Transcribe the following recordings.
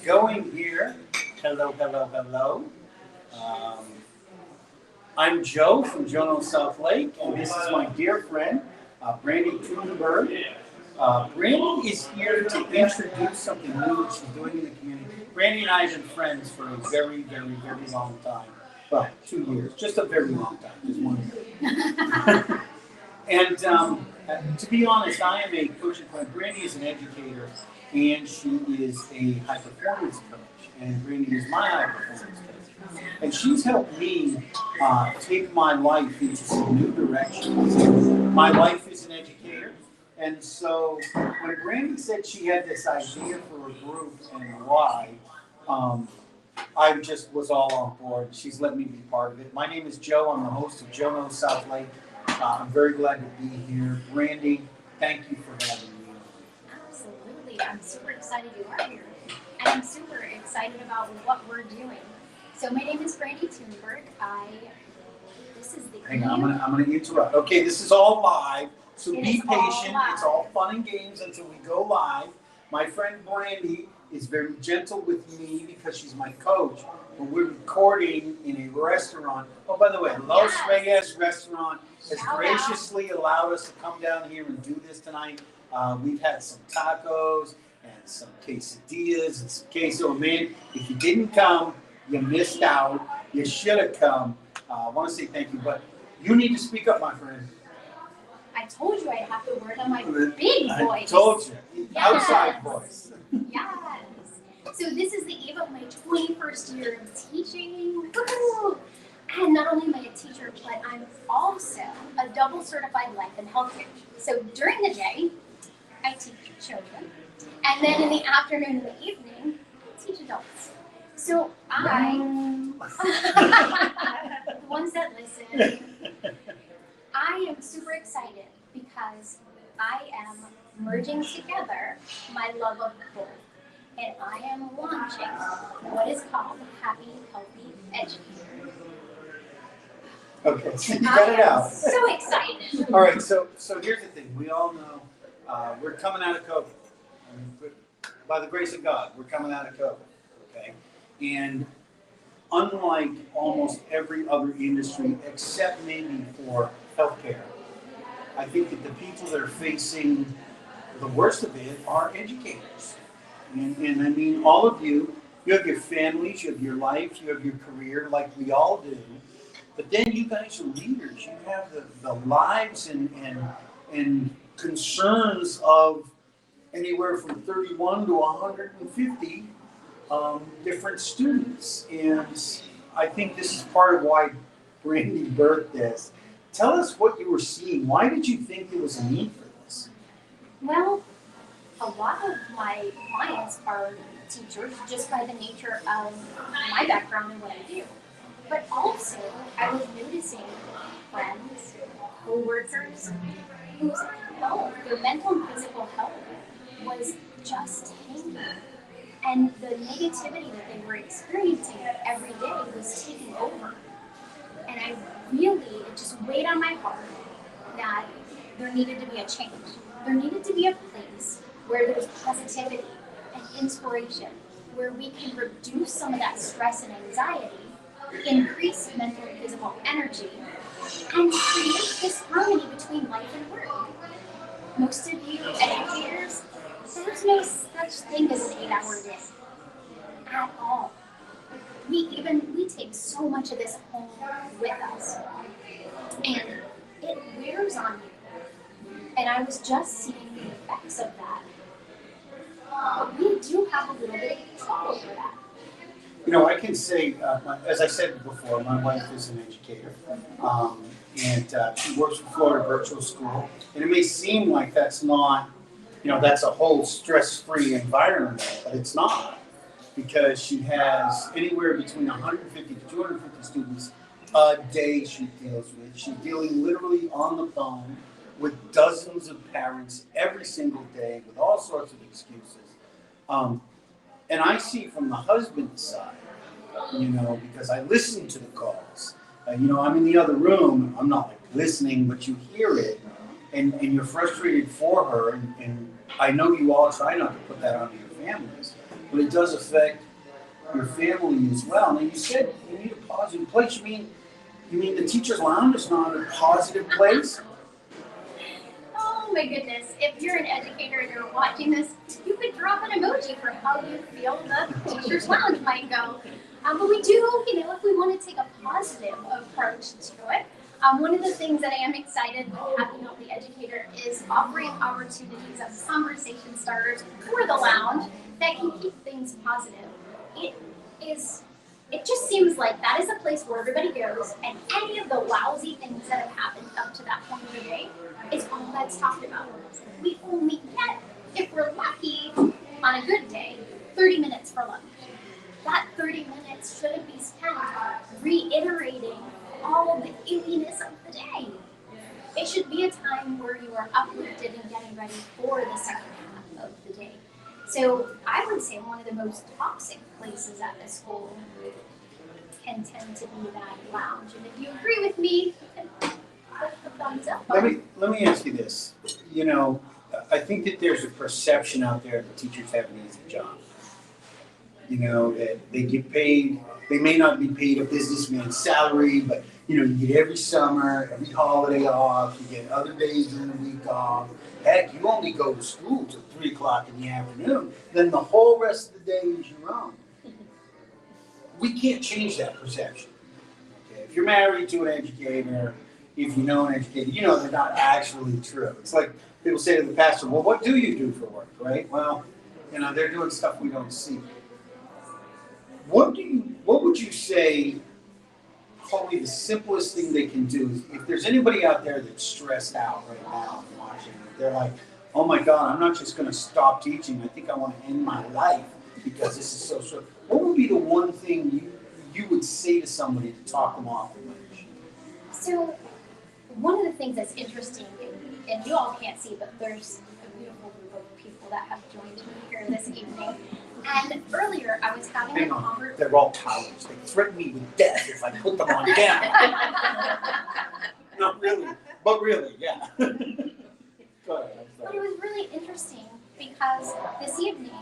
going here. Hello, hello, hello. Um, I'm Joe from Jono South Lake, and this is my dear friend, Brandy Kuhnberg. Brandy is here to introduce something new that she's doing in the community. Brandy and I have been friends for a very, very, very long time. Well, 2 years, just a very long time, just 1 year. And to be honest, I am a coach and coach. Brandy is an educator, and she is a high performance coach. And Brandy is my high performance coach. And she's helped me take my life into some new directions. My life is an educator. And so when Brandy said she had this idea for a group and why, I just was all on board. She's let me be part of it. My name is Joe. I'm the host of Joe Knows South Lake. I'm very glad to be here. Brandy, thank you for having me. Absolutely. I'm super excited you are here. And I'm super excited about what we're doing. So my name is Brandy Kuhnberg. This is the Hang on, I'm gonna interrupt. Okay, this is all live, so be patient. It's all fun and games until we go live. My friend Brandy is very gentle with me because she's my coach. But we're recording in a restaurant. Oh, by the way, Los Reyes Restaurant has graciously allowed us to come down here and do this tonight. We've had some tacos and some quesadillas and some queso. Man, if you didn't come, you missed out. You should have come. I want to say thank you, but you need to speak up, my friend. I told you I'd have to work on my big voice. I told you. Yes. Outside voice. Yes. So this is the eve of my 21st year of teaching. Woo-hoo! And not only am I a teacher, but I'm also a double certified life and health coach. So during the day, I teach children. And then in the afternoon and the evening, I teach adults. So the ones that listen, I am super excited because I am merging together my love of both. And I am launching what is called Happy Healthy Educator. Okay, so you got it out. So excited. All right, so here's the thing. We all know we're coming out of COVID. I mean, by the grace of God, we're coming out of COVID. Okay, and unlike almost every other industry, except maybe for healthcare, I think that the people that are facing the worst of it are educators. And I mean, all of you have your families, you have your life, you have your career, like we all do. But then you guys are leaders. You have the lives and concerns of anywhere from 31 to 150 different students. And I think this is part of why Brandy birthed this. Tell us what you were seeing. Why did you think there was a need for this? Well, a lot of my clients are teachers just by the nature of my background and what I do. But also, I was noticing friends, co-workers, whose health, their mental and physical health was just tanking. And the negativity that they were experiencing every day was taking over. And it just weighed on my heart that there needed to be a change. There needed to be a place where there's positivity and inspiration, where we can reduce some of that stress and anxiety, increase mental and physical energy, and create this harmony between life and work. Most of you educators, there's no such thing as an 8-hour day at all. We take so much of this home with us, and it wears on you. And I was just seeing the effects of that. But we do have a little bit of trouble with that. You know, I can say, as I said before, my wife is an educator, and she works for Florida Virtual School. And it may seem like that's not, that's a whole stress-free environment, but it's not, because she has anywhere between 150 to 250 students a day she deals with. She's dealing literally on the phone with dozens of parents every single day with all sorts of excuses. And I see from the husband's side, because I listen to the calls. I'm in the other room. I'm not listening, but you hear it, and you're frustrated for her. And I know you all try not to put that onto your families. but it does affect your family as well. Now you said you need a positive place. You mean the teacher's lounge is not a positive place? Oh my goodness. If you're an educator and you're watching this, you could drop an emoji for how you feel the teacher's lounge might go. But we do, if we want to take a positive approach to it, one of the things that I am excited with Happy Healthy Educator is offering opportunities as conversation starters for the lounge that can keep things positive. It just seems like that is a place where everybody goes, and any of the lousy things that have happened up to that point of the day is all that's talked about. We only get, if we're lucky, on a good day, 30 minutes for lunch. That 30 minutes shouldn't be spent reiterating all the illiness of the day. It should be a time where you are uplifted and getting ready for the second half of the day. So I would say one of the most toxic places at the school can tend to be that lounge. And if you agree with me, you can put the thumbs up. Let me ask you this. I think that there's a perception out there that teachers have an easy job. That they get paid, they may not be paid a businessman's salary, but you get every summer, every holiday off, you get other days during the week off. Heck, you only go to school till 3 o'clock in the afternoon, then the whole rest of the day is your own. We can't change that perception. Okay? If you're married to an educator, if you know an educator, they're not actually true. It's like people say to the pastor, well, what do you do for work, right? Well, they're doing stuff we don't see. What would you say probably the simplest thing they can do is, if there's anybody out there that's stressed out right now and watching, they're like, oh my God, I'm not just going to stop teaching. I think I want to end my life because this is so stressful. What would be the one thing you would say to somebody to talk them off the ledge? So one of the things that's interesting, and you all can't see, but there's a beautiful group of people that have joined me here this evening. And earlier I was having a conversation. They're all cowards. They threaten me with death if I put them on camera. Not really, but really, yeah. Go ahead. But it was really interesting because this evening,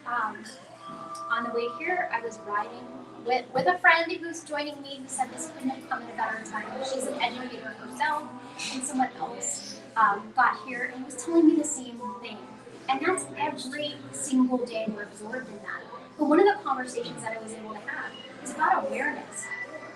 on the way here, I was riding with a friend who's joining me who said this couldn't have come at a better time. She's an educator herself, and someone else got here and was telling me the same thing. And that's every single day we're absorbed in that. But one of the conversations that I was able to have is about awareness.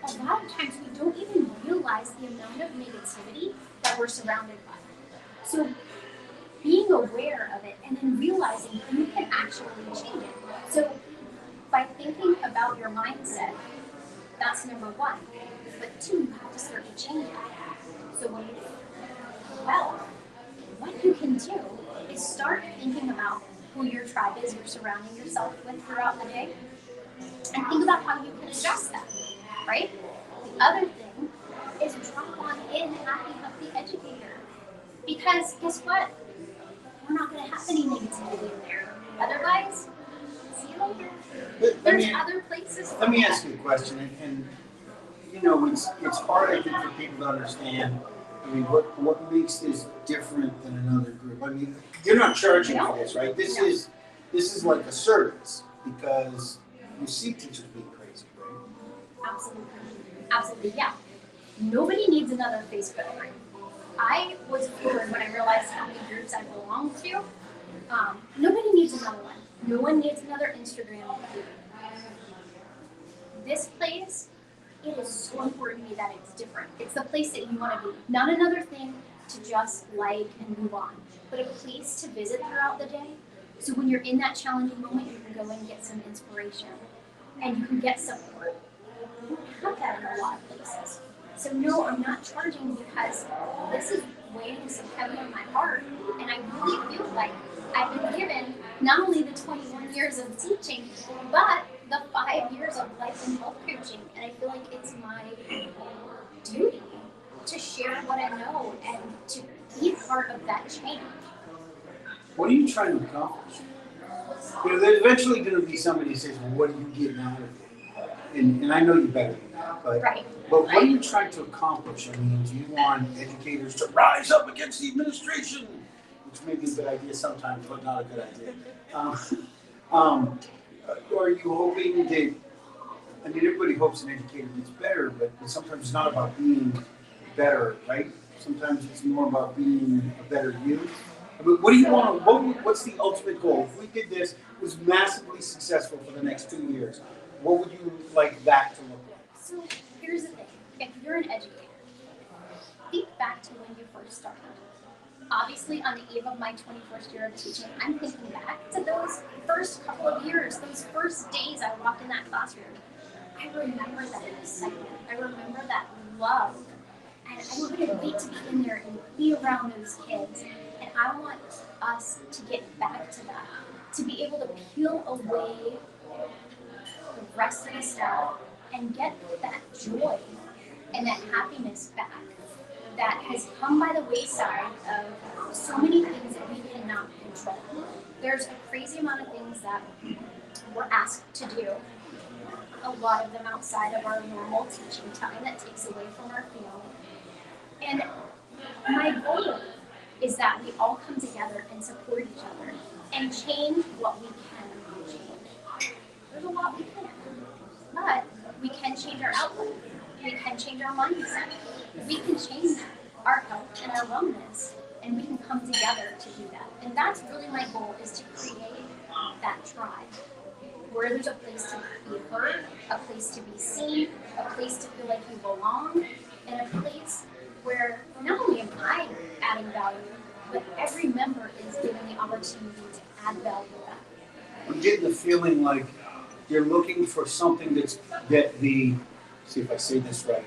A lot of times we don't even realize the amount of negativity that we're surrounded by. So being aware of it and then realizing you can actually change it. So by thinking about your mindset, that's number one. But two, you have to start to change it. So what do you do? Well, what you can do is start thinking about who your tribe is you're surrounding yourself with throughout the day, and think about how you can adjust that, right? The other thing is drop on in Happy Healthy Educator, because guess what? We're not going to have any negativity in there. Otherwise, see you later. There's other places. Let me ask you a question, and it's hard, I think, for people to understand. What makes this different than another group? You're not charging for this, right? This is like a service because you see teachers being crazy, right? Absolutely, yeah. Nobody needs another Facebook group. I was floored when I realized how many groups I belong to. Nobody needs another one. No one needs another Instagram group. This place, it is so important to me that it's different. It's the place that you want to be. Not another thing to just like and move on, but a place to visit throughout the day. So when you're in that challenging moment, you can go in and get some inspiration and you can get support. You don't have that in a lot of places. So no, I'm not charging because this is weighing so heavy on my heart, and I really feel like I've been given not only the 21 years of teaching, but the 5 years of life and health coaching, and I feel like it's my duty to share what I know and to be part of that change. What are you trying to accomplish? There's eventually going to be somebody who says, well, what are you getting out of it? And I know you better than that, but what are you trying to accomplish? Do you want educators to rise up against the administration? Which may be a good idea sometimes, but not a good idea. Are you hoping that, I mean, everybody hopes an educator gets better, but sometimes it's not about being better, right? Sometimes it's more about being a better you. I mean, what do you want to, what's the ultimate goal? If we did this, was massively successful for the next 2 years, what would you like that to look like? So here's the thing. If you're an educator, think back to when you first started. Obviously, on the eve of my 21st year of teaching, I'm thinking back to those first couple of years, those first days I walked in that classroom. I remember that excitement. I remember that love. And I couldn't wait to be in there and be around those kids. And I want us to get back to that, to be able to peel away the rest of the stuff and get that joy and that happiness back that has come by the wayside of so many things that we cannot control. There's a crazy amount of things that we're asked to do, a lot of them outside of our normal teaching time that takes away from our field. And my goal is that we all come together and support each other and change what we can change. There's a lot we can, but we can change our outlook. We can change our mindset. We can change our health and our wellness, and we can come together to do that. And that's really my goal, is to create that tribe where there's a place to be heard, a place to be seen, a place to feel like you belong, and a place where not only am I adding value, but every member is given the opportunity to add value back. I'm getting the feeling like you're looking for something that the, see if I say this right,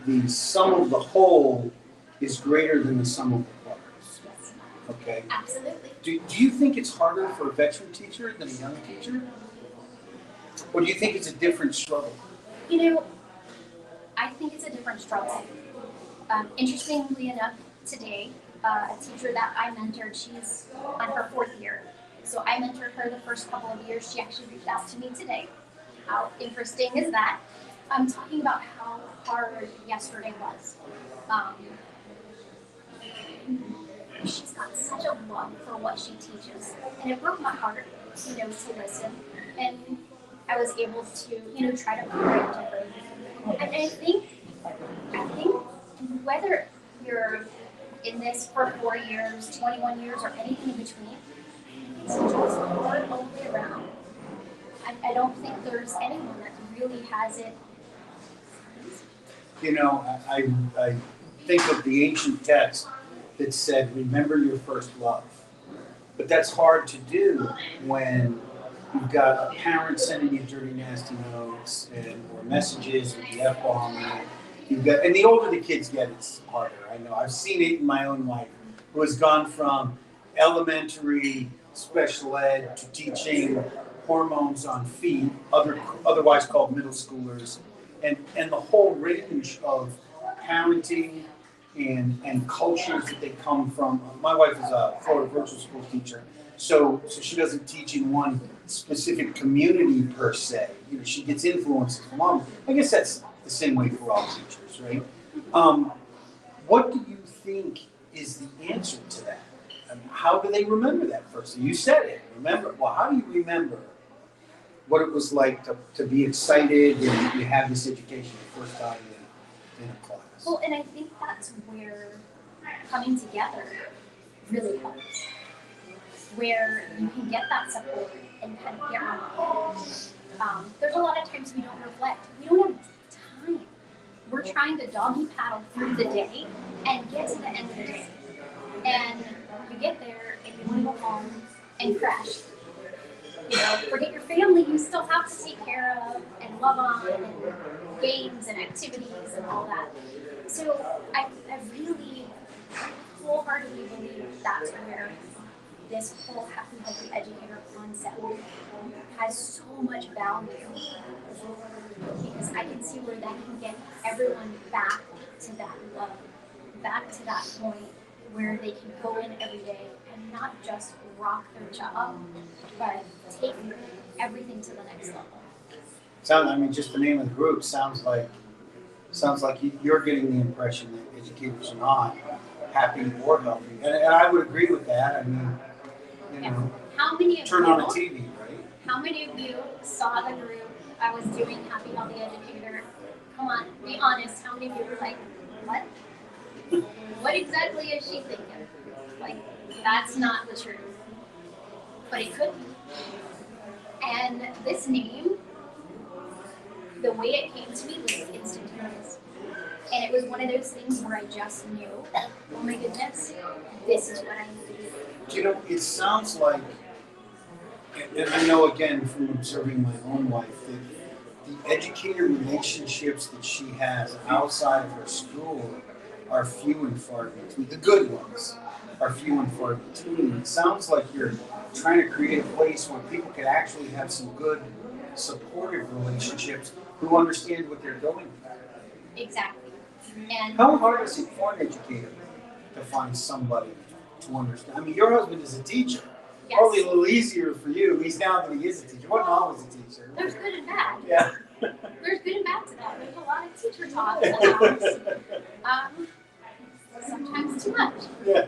the sum of the whole is greater than the sum of the parts. Yes. Okay. Absolutely. Do you think it's harder for a veteran teacher than a young teacher? Or do you think it's a different struggle? You know, I think it's a different struggle. Interestingly enough, today, a teacher that I mentored, she's on her 4th year. So I mentored her the first couple of years. She actually reached out to me today. How interesting is that? I'm talking about how hard yesterday was. She's got such a love for what she teaches, and it broke my heart, to listen. And I was able to, try to pour into her. And I think whether you're in this for 4 years, 21 years, or anything in between, it's just hard all the way around. I don't think there's anyone that really has it. I think of the ancient text that said, remember your first love. But that's hard to do when you've got a parent sending you dirty, nasty notes or messages with the F-bomb in it. And the older the kids get, it's harder. I know. I've seen it in my own life, who has gone from elementary special ed to teaching hormones on feet, otherwise called middle schoolers, and the whole range of parenting and cultures that they come from. My wife is a Florida virtual school teacher, so she doesn't teach in one specific community per se. She gets influences from all. I guess that's the same way for all teachers, right? What do you think is the answer to that? I mean, how do they remember that first? You said it. Remember. Well, how do you remember what it was like to be excited and you have this education the first time in a class? Well, and I think that's where coming together really helps. Where you can get that support and kind of get on. There's a lot of times we don't reflect. We don't have time. We're trying to doggy paddle through the day and get to the end of the day. And you get there and you want to go home and crash. Forget your family you still have to take care of and love on, and games and activities and all that. So I really wholeheartedly believe that's where this whole Happy Healthy Educator concept has so much value, because I can see where that can get everyone back to that love, back to that point where they can go in every day and not just rock their job, but take everything to the next level. Just the name of the group sounds like you're getting the impression that educators are not happy or healthy, and I would agree with that. How many of turn you, on a TV, right? How many of you saw the group I was doing Happy Healthy Educator? Come on, be honest. How many of you were like, what? What exactly is she thinking? Like, that's not the truth. But it could be. And this name, the way it came to me was instantaneous. And it was one of those things where I just knew, oh my goodness, this is what I need to do. You know, it sounds like, and I know again from observing my own wife, that the educator relationships that she has outside of her school are few and far between. The good ones are few and far between. It sounds like you're trying to create a place where people can actually have some good, supportive relationships who understand what they're going through. Exactly. And How hard is it for an educator to find somebody to understand? I mean, your husband is a teacher. yes, Probably a little easier for you. He's now that he is a teacher. Wasn't always a teacher. there's good and bad. Yeah. There's good and bad to that. There's a lot of teacher talk in the house. Sometimes too much. Yeah.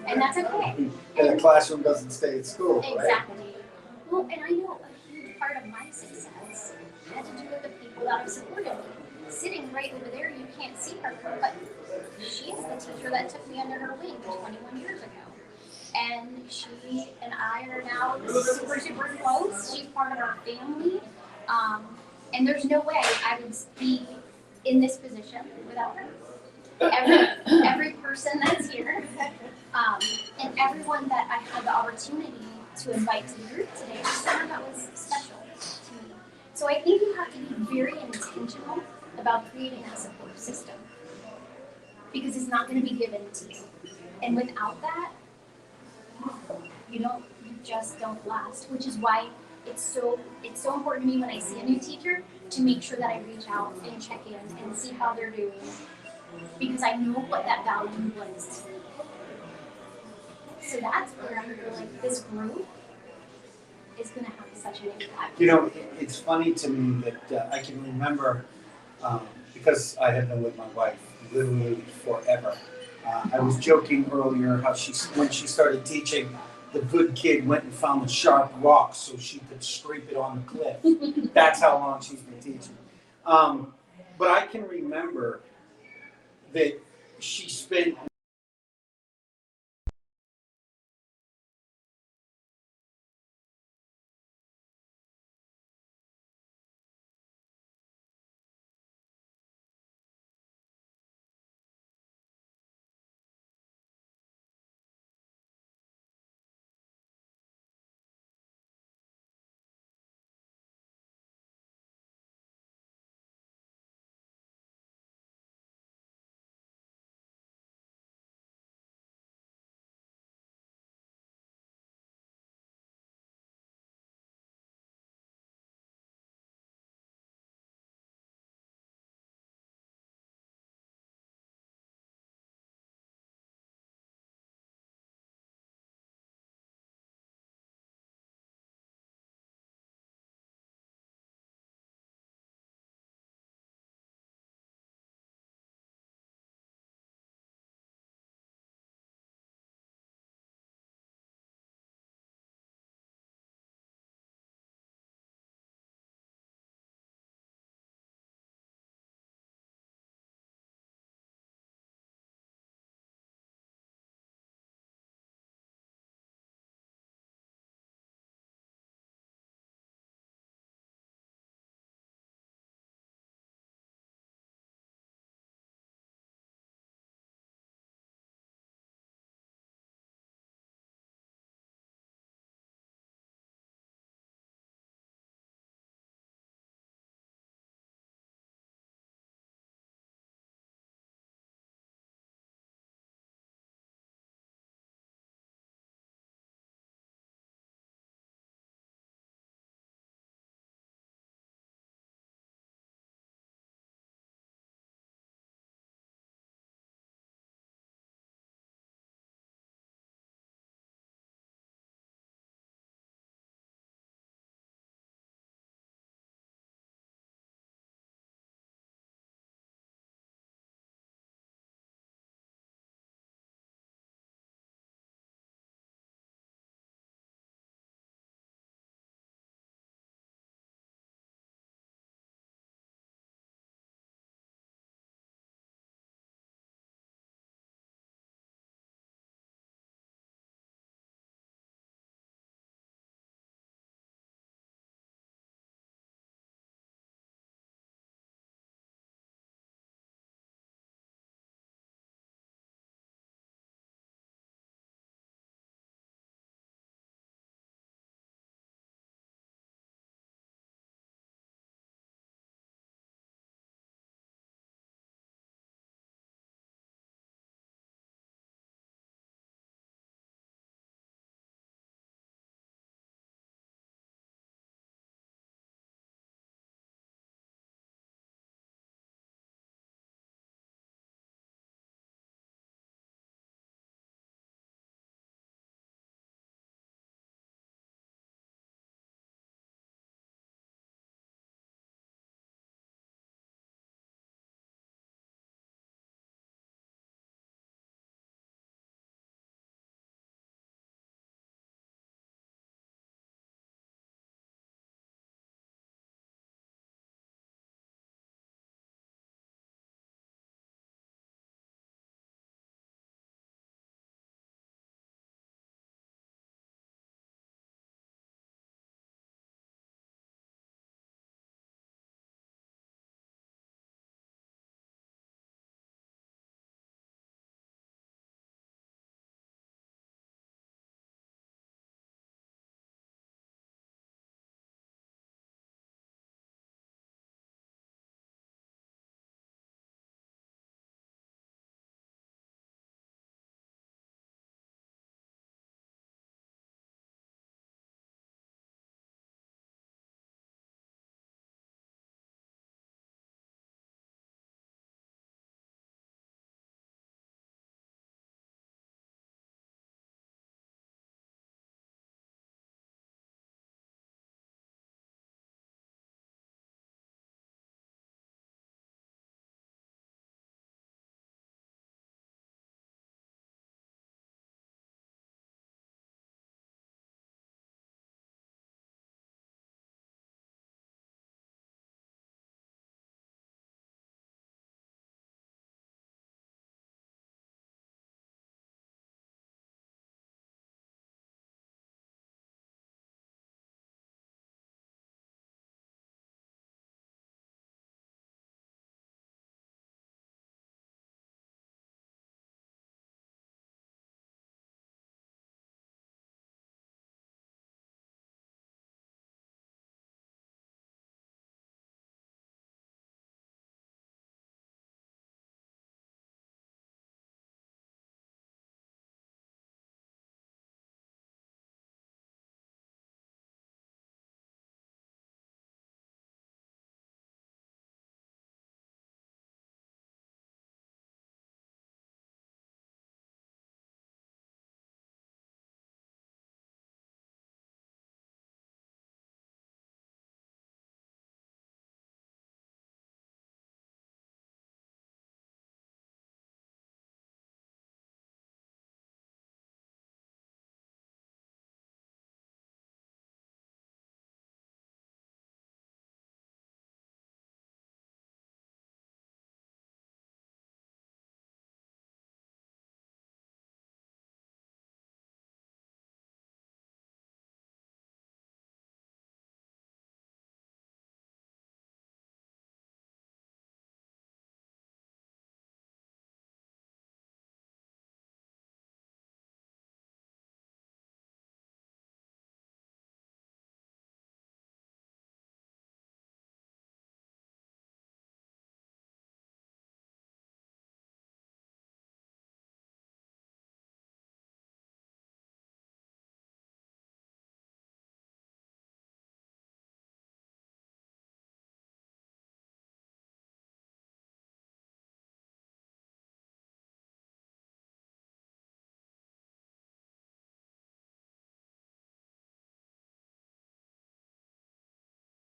And that's okay. And the classroom doesn't stay at school, right? Exactly. Well, and I know a huge part of my success had to do with the people that have supported me. Sitting right over there, you can't see her, but she is the teacher that took me under her wing 21 years ago. And she and I are now super, super close. She's part of our family. And there's no way I would be in this position without her. Every person that's here, and everyone that I had the opportunity to invite to the group today was someone that was special to me. So I think you have to be very intentional about creating that support system because it's not going to be given to you. And without that, you just don't last, which is why it's so important to me when I see a new teacher to make sure that I reach out and check in and see how they're doing because I know what that value was to me. So that's where I feel like this group is going to have such an impact. You know, it's funny to me that I can remember, because I have been with my wife literally forever. I was joking earlier how when she started teaching, the good kid went and found a sharp rock so she could scrape it on the cliff. That's how long she's been teaching. But I can remember that she spent